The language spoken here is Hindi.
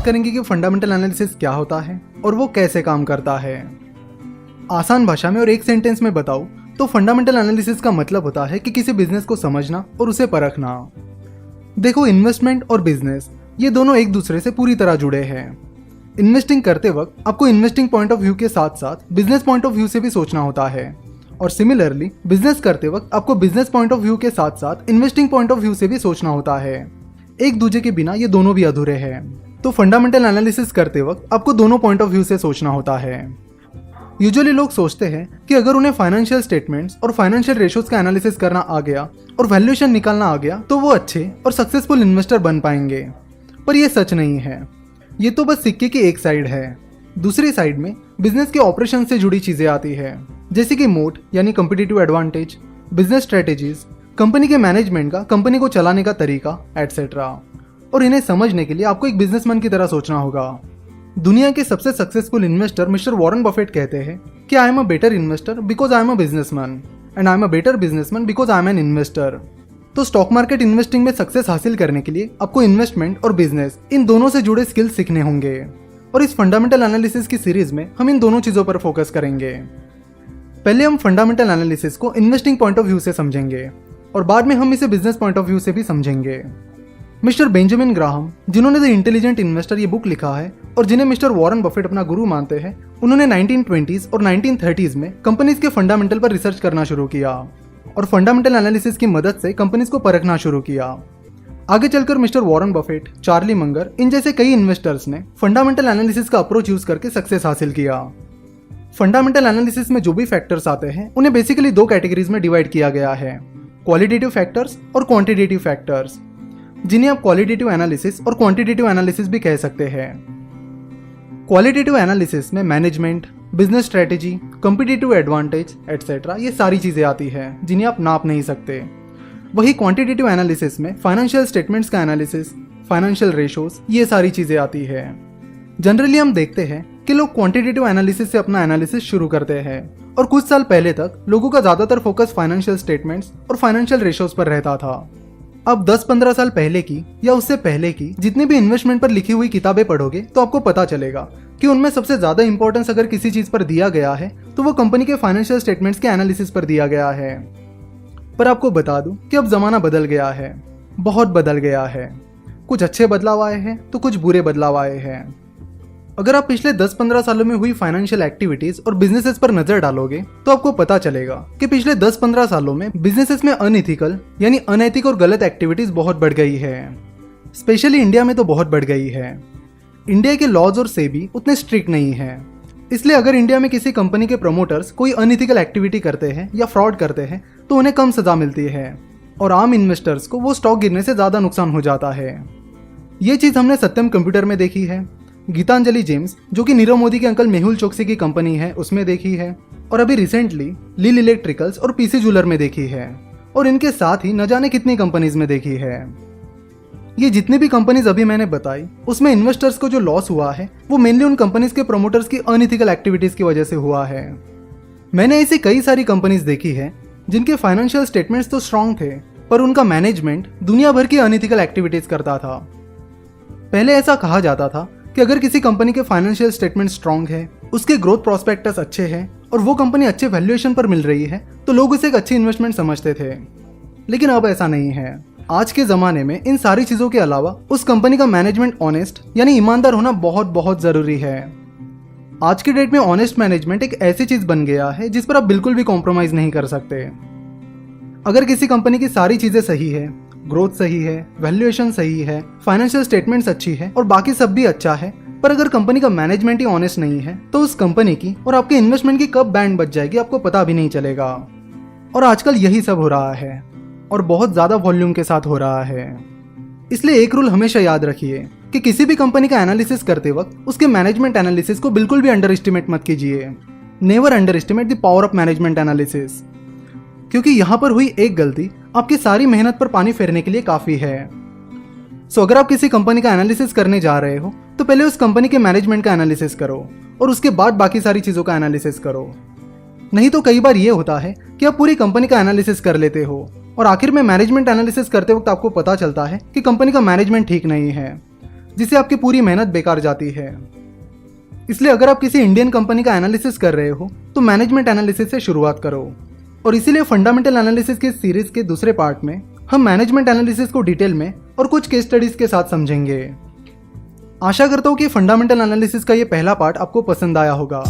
बात करेंगे कि फंडामेंटल एनालिसिस क्या होता है और वो कैसे काम करता है। आसान भाषा में और एक सेंटेंस में बताऊं तो फंडामेंटल एनालिसिस का मतलब होता है कि किसी बिजनेस को समझना और उसे परखना। देखो, इन्वेस्टमेंट और बिजनेस ये दोनों एक दूसरे से पूरी तरह जुड़े हैं। इन्वेस्टिंग करते वक्त आपको इन्वेस्टिंग पॉइंट ऑफ व्यू के साथ साथ बिजनेस पॉइंट ऑफ व्यू से भी सोचना होता है, और सिमिलरली बिजनेस करते वक्त आपको बिजनेस पॉइंट ऑफ व्यू के साथ साथ इन्वेस्टिंग पॉइंट ऑफ व्यू से भी सोचना होता है। एक दूसरे के बिना ये दोनों भी अधूरे हैं। तो फंडामेंटल एनालिसिस करते वक्त आपको दोनों पॉइंट ऑफ व्यू से सोचना होता है। यूजुअली लोग सोचते हैं कि अगर उन्हें फाइनेंशियल स्टेटमेंट्स और फाइनेंशियल रेशियोज का एनालिसिस करना आ गया और वैल्यूएशन निकालना आ गया तो वो अच्छे और सक्सेसफुल इन्वेस्टर बन पाएंगे, पर ये सच नहीं है। ये तो बस सिक्के की एक साइड है। दूसरी साइड में बिजनेस के ऑपरेशन से जुड़ी चीजें आती है, जैसे कि मोट यानी competitive advantage, business strategies, company के मैनेजमेंट का कंपनी को चलाने का तरीका एटसेट्रा। और इन्हें समझने के लिए आपको एक बिजनेसमैन की तरह सोचना होगा। दुनिया के सबसे successful investor mister Warren Buffett कहते हैं कि I am a better investor because I am a businessman and I am a better businessman because I am an investor. तो स्टॉक मार्केट इन्वेस्टिंग में सक्सेस हासिल करने के लिए आपको इन्वेस्टमेंट और बिजनेस इन दोनों से जुड़े स्किल्स सीखने होंगे, और इस फंडामेंटल एनालिसिस की सीरीज में हम इन दोनों चीजों पर फोकस करेंगे। पहले हम फंडामेंटल एनालिसिस को इन्वेस्टिंग पॉइंट ऑफ व्यू से समझेंगे और बाद में हम इसे बिजनेस पॉइंट ऑफ व्यू से भी समझेंगे। मिस्टर बेंजामिन ग्राहम, जिन्होंने द इंटेलिजेंट इन्वेस्टर ये बुक लिखा है और जिन्हें मिस्टर वॉरेन बफेट अपना गुरु मानते हैं, उन्होंने 1920s और 1930s में कंपनीज के फंडामेंटल पर रिसर्च करना शुरू किया और फंडामेंटल एनालिसिस की मदद से कंपनीज को परखना शुरू किया। आगे चलकर mister Warren Buffett, Charlie Munger, इन जैसे कई इन्वेस्टर्स ने फंडामेंटल एनालिसिस का अप्रोच यूज करके सक्सेस हासिल किया। फंडामेंटल एनालिसिस में जो भी फैक्टर्स आते हैं उन्हें बेसिकली दो कैटेगरीज में डिवाइड किया गया है, क्वालिटेटिव फैक्टर्स और क्वांटिटेटिव फैक्टर्स, जिन्हें आप क्वालिटेटिव एनालिसिस और क्वांटिटेटिव एनालिसिस भी कह सकते हैं। क्वालिटेटिव एनालिसिस में management, business strategy, competitive advantage etcetera ये सारी चीजें आती हैं जिन्हें आप नाप नहीं सकते। वही क्वांटिटेटिव एनालिसिस में फाइनेंशियल स्टेटमेंट्स का एनालिसिस, फाइनेंशियल रेशोज ये सारी चीजें आती है। जनरली हम देखते हैं कि लोग क्वांटिटेटिव एनालिसिस से अपना एनालिसिस शुरू करते हैं और कुछ साल पहले तक लोगों का ज्यादातर फोकस फाइनेंशियल स्टेटमेंट्स और फाइनेंशियल रेशोज पर रहता था। अब 10-15 साल पहले की या उससे पहले की जितनी भी इन्वेस्टमेंट पर लिखी हुई किताबें पढ़ोगे तो आपको पता चलेगा कि उनमें सबसे ज्यादा इंपॉर्टेंस अगर किसी चीज पर दिया गया है तो वो कंपनी के फाइनेंशियल स्टेटमेंट्स के एनालिसिस पर दिया गया है। पर आपको बता दूं कि अब जमाना बदल गया है, बहुत बदल गया है। कुछ अच्छे बदलाव आए हैं तो कुछ बुरे बदलाव आए हैं। अगर आप पिछले 10-15 सालों में हुई फाइनेंशियल एक्टिविटीज और बिजनेसेस पर नजर डालोगे तो आपको पता चलेगा कि पिछले 10-15 सालों में बिजनेसेस में अनइथिकल यानी अनैतिक और गलत एक्टिविटीज बहुत बढ़ गई है। स्पेशली इंडिया में तो बहुत बढ़ गई है। इंडिया के लॉज और सेबी उतने स्ट्रिक्ट नहीं है, इसलिए अगर इंडिया में किसी कंपनी के प्रमोटर्स कोई अनइथिकल एक्टिविटी करते हैं या फ्रॉड करते हैं तो उन्हें कम सजा मिलती है और आम इन्वेस्टर्स को वो स्टॉक गिरने से ज्यादा नुकसान हो जाता है। ये चीज हमने सत्यम कंप्यूटर में देखी है, गीतांजलि जेम्स जो कि नीरव मोदी के अंकल मेहुल चोकसी की कंपनी है उसमें देखी है, और अभी रिसेंटली लील इलेक्ट्रिकल्स और पीसी जूलर में देखी है, और इनके साथ ही न जाने कितनी कंपनीज में देखी है। ये जितनी भी कंपनीज अभी मैंने बताई उसमें इन्वेस्टर्स को जो लॉस हुआ है वो मेनली उन कंपनीज के प्रमोटर्स की अनइथिकल एक्टिविटीज की वजह से हुआ है। मैंने ऐसी कई सारी कंपनीज देखी है जिनके फाइनेंशियल स्टेटमेंट्स तो स्ट्रांग थे पर उनका मैनेजमेंट दुनिया भर की अनइथिकल एक्टिविटीज करता था। पहले ऐसा कहा जाता था कि अगर किसी कंपनी के फाइनेंशियल स्टेटमेंट स्ट्रांग है, उसके ग्रोथ प्रोस्पेक्टस अच्छे हैं और वो कंपनी अच्छे वैल्यूएशन पर मिल रही है तो लोग उसे एक अच्छी इन्वेस्टमेंट समझते थे। लेकिन अब ऐसा नहीं है। आज के जमाने में इन सारी चीजों के अलावा उस कंपनी का मैनेजमेंट ऑनेस्ट यानी ईमानदार होना बहुत बहुत जरूरी है। आज के डेट में ऑनेस्ट मैनेजमेंट एक ऐसी चीज बन गया है जिस पर आप बिल्कुल भी कॉम्प्रोमाइज नहीं कर सकते। अगर किसी कंपनी की सारी चीजें सही है, ग्रोथ सही है, वैल्यूएशन सही है, फाइनेंशियल स्टेटमेंट्स अच्छी है और बाकी सब भी अच्छा है, पर अगर कंपनी का मैनेजमेंट ही ऑनेस्ट नहीं है तो उस कंपनी की और आपके इन्वेस्टमेंट की कब बैंड बच जाएगी आपको पता भी नहीं चलेगा। और आजकल यही सब हो रहा है और बहुत ज्यादा वॉल्यूम के साथ हो रहा है। इसलिए एक रूल हमेशा याद रखिए कि किसी भी कंपनी का एनालिसिस करते वक्त उसके मैनेजमेंट एनालिसिस को बिल्कुल भी अंडर एस्टिमेट मत कीजिए। Never under estimate the power of management analysis, क्योंकि यहां पर हुई एक गलती आपकी सारी मेहनत पर पानी फेरने के लिए काफी है। सो अगर आप किसी कंपनी का एनालिसिस करने जा रहे हो तो पहले उस कंपनी के मैनेजमेंट का एनालिसिस करो और उसके बाद बाकी सारी चीजों का एनालिसिस करो। नहीं तो कई बार ये होता है कि आप पूरी कंपनी का एनालिसिस कर लेते हो और आखिर में मैनेजमेंट एनालिसिस करते वक्त आपको पता चलता है कि कंपनी का मैनेजमेंट ठीक नहीं है। जिससे आपकी पूरी मेहनत बेकार जाती है। इसलिए अगर आप किसी इंडियन कंपनी का एनालिसिस कर रहे हो तो मैनेजमेंट एनालिसिस से शुरुआत करो। और इसीलिए फंडामेंटल एनालिसिस के सीरीज के दूसरे पार्ट में हम मैनेजमेंट एनालिसिस को डिटेल में और कुछ केस स्टडीज के साथ समझेंगे। आशा करता हूँ कि फंडामेंटल एनालिसिस का ये पहला पार्ट आपको पसंद आया होगा।